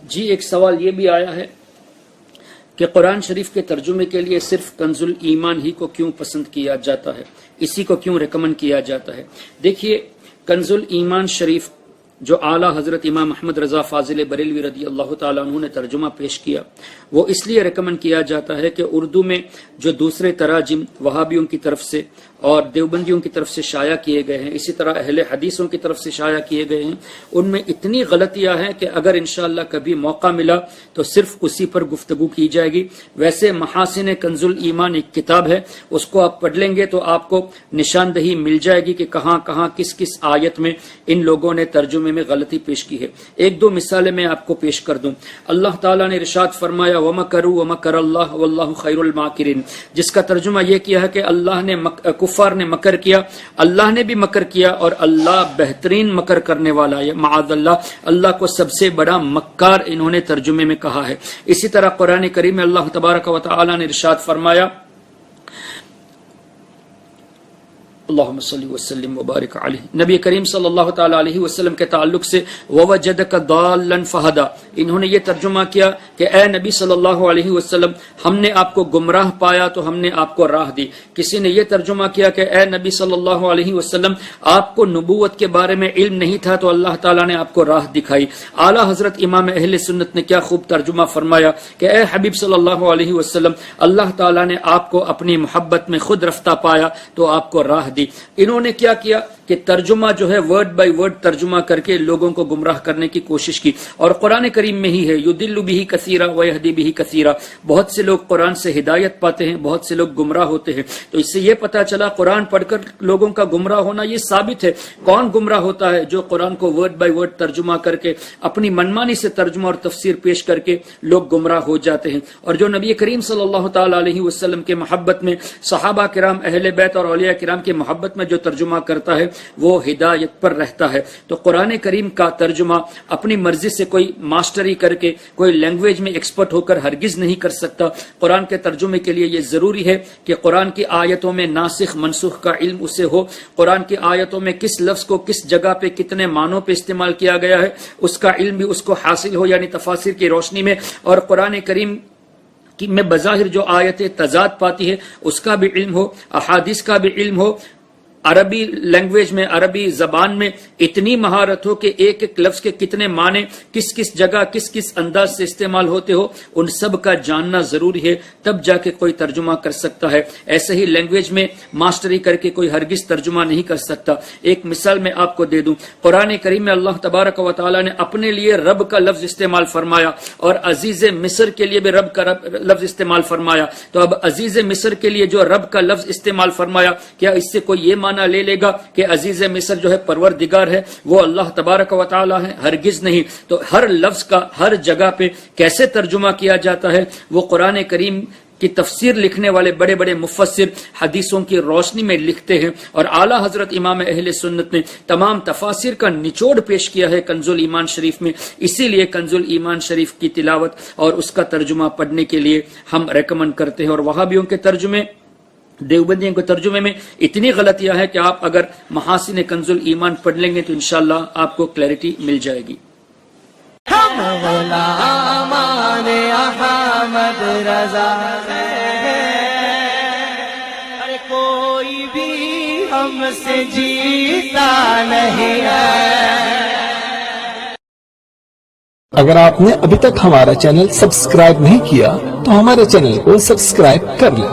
جی ایک سوال یہ بھی آیا ہے کہ قرآن شریف کے ترجمے کے لیے صرف کنز الایمان ہی کو کیوں پسند کیا جاتا ہے، اسی کو کیوں ریکمنڈ کیا جاتا ہے؟ دیکھیے کنز الایمان شریف جو اعلیٰ حضرت امام محمد رضا فاضل بریلوی رضی اللہ تعالیٰ عنہ نے ترجمہ پیش کیا، وہ اس لیے ریکمنڈ کیا جاتا ہے کہ اردو میں جو دوسرے تراجم وہابیوں کی طرف سے اور دیوبندیوں کی طرف سے شائع کیے گئے ہیں، اسی طرح اہل حدیثوں کی طرف سے شائع کیے گئے ہیں، ان میں اتنی غلطیاں ہیں کہ اگر انشاءاللہ کبھی موقع ملا تو صرف اسی پر گفتگو کی جائے گی۔ ویسے محاسن کنز الایمان ایک کتاب ہے، اس کو آپ پڑھ لیں گے تو آپ کو نشاندہی مل جائے گی کہ کہاں کہاں کس کس آیت میں ان لوگوں نے ترجمے میں غلطی پیش کی ہے۔ ایک دو مثالیں میں آپ کو پیش کر دوں۔ اللہ تعالیٰ نے ارشاد فرمایا وَمَكَرُوا وَمَكَرَ اللَّهُ وَاللَّهُ خَيْرُ الْمَاكِرِينَ، جس کا ترجمہ یہ کیا ہے کہ اللہ نے کفار نے مکر کیا، اللہ نے بھی مکر کیا اور اللہ بہترین مکر کرنے والا ہے، معاذ اللہ، اللہ کو سب سے بڑا مکار انہوں نے ترجمے میں کہا ہے۔ اسی طرح قرآن کریم میں اللہ تبارک و تعالی نے ارشاد فرمایا اللہم صلی وسلم وبارک علیہ، نبی کریم صلی اللہ تعالی علیہ وسلم کے تعلق سے ووجدک ضالا فہدا، انہوں نے یہ ترجمہ کیا کہ اے نبی صلی اللہ علیہ وسلم ہم نے آپ کو گمراہ پایا تو ہم نے آپ کو راہ دی۔ کسی نے یہ ترجمہ کیا کہ اے نبی صلی اللہ علیہ وسلم آپ کو نبوت کے بارے میں علم نہیں تھا تو اللہ تعالیٰ نے آپ کو راہ دکھائی۔ اعلیٰ حضرت امام اہل سنت نے کیا خوب ترجمہ فرمایا کہ اے حبیب صلی اللہ علیہ وسلم اللہ تعالیٰ نے آپ کو اپنی محبت میں خود رفتہ پایا تو آپ کو راہ دی۔ انہوں نے کیا کیا کہ ترجمہ جو ہے ورڈ بائی ورڈ ترجمہ کر کے لوگوں کو گمراہ کرنے کی کوشش کی، اور قرآن کریم میں ہی ہے یضل بہ کثیرا ویہدی بہ کثیرا، بہت سے لوگ قرآن سے ہدایت پاتے ہیں، بہت سے لوگ گمراہ ہوتے ہیں۔ تو اس سے یہ پتہ چلا قرآن پڑھ کر لوگوں کا گمراہ ہونا یہ ثابت ہے۔ کون گمراہ ہوتا ہے؟ جو قرآن کو ورڈ بائی ورڈ ترجمہ کر کے اپنی منمانی سے ترجمہ اور تفسیر پیش کر کے لوگ گمراہ ہو جاتے ہیں۔ اور جو نبی کریم صلی اللہ تعالی علیہ وسلم کے محبت میں، صحابہ کرام، اہل بیت اور اولیاء کرام کے محبت میں جو ترجمہ کرتا ہے وہ ہدایت پر رہتا ہے۔ تو قرآن کریم کا ترجمہ اپنی مرضی سے کوئی ماسٹری کر کے کوئی لینگویج میں ایکسپرٹ ہو کر ہرگز نہیں کر سکتا۔ قرآن کے ترجمے کے لیے یہ ضروری ہے کہ قرآن کی آیتوں میں ناسخ منسوخ کا علم اسے ہو، قرآن کی آیتوں میں کس لفظ کو کس جگہ پہ کتنے معنوں پہ استعمال کیا گیا ہے اس کا علم بھی اس کو حاصل ہو، یعنی تفاسیر کی روشنی میں، اور قرآن کریم میں بظاہر جو آیتیں تضاد پاتی ہے اس کا بھی علم ہو، احادیث کا بھی علم ہو، عربی لینگویج میں، عربی زبان میں اتنی مہارت ہو کہ ایک ایک لفظ کے کتنے معنی کس کس جگہ کس کس انداز سے استعمال ہوتے ہو ان سب کا جاننا ضروری ہے، تب جا کے کوئی ترجمہ کر سکتا ہے۔ ایسے ہی لینگویج میں ماسٹری کر کے کوئی ہرگز ترجمہ نہیں کر سکتا۔ ایک مثال میں آپ کو دے دوں، قرآن کریم میں اللہ تبارک و تعالی نے اپنے لیے رب کا لفظ استعمال فرمایا اور عزیز مصر کے لیے بھی رب کا لفظ استعمال فرمایا۔ تو اب عزیز مصر کے لیے جو رب کا لفظ استعمال فرمایا، کیا اس سے کوئی یہ معنی لے لے گا کہ عزیز مصر جو ہے پروردگار ہے وہ اللہ تبارک و تعالی ہے؟ ہرگز نہیں۔ تو ہر لفظ کا ہر جگہ پہ کیسے ترجمہ کیا جاتا ہے وہ قرآن کریم کی تفسیر لکھنے والے بڑے بڑے مفسر حدیثوں کی روشنی میں لکھتے ہیں، اور اعلیٰ حضرت امام اہل سنت نے تمام تفاسیر کا نچوڑ پیش کیا ہے کنز الایمان شریف میں۔ اسی لیے کنز الایمان شریف کی تلاوت اور اس کا ترجمہ پڑھنے کے لیے ہم ریکمنڈ کرتے ہیں۔ اور وہابیوں کے ترجمے، دیوبندیوں کے ترجمے میں اتنی غلطیاں ہیں کہ آپ اگر محاسن کنز الایمان پڑھ لیں گے تو انشاءاللہ آپ کو کلیئرٹی مل جائے گی۔ ہم غلامان احمد رضا ہیں، کوئی بھی ہم سے جیتا نہیں ہے۔ اگر آپ نے ابھی تک ہمارا چینل سبسکرائب نہیں کیا تو ہمارے چینل کو سبسکرائب کر لیں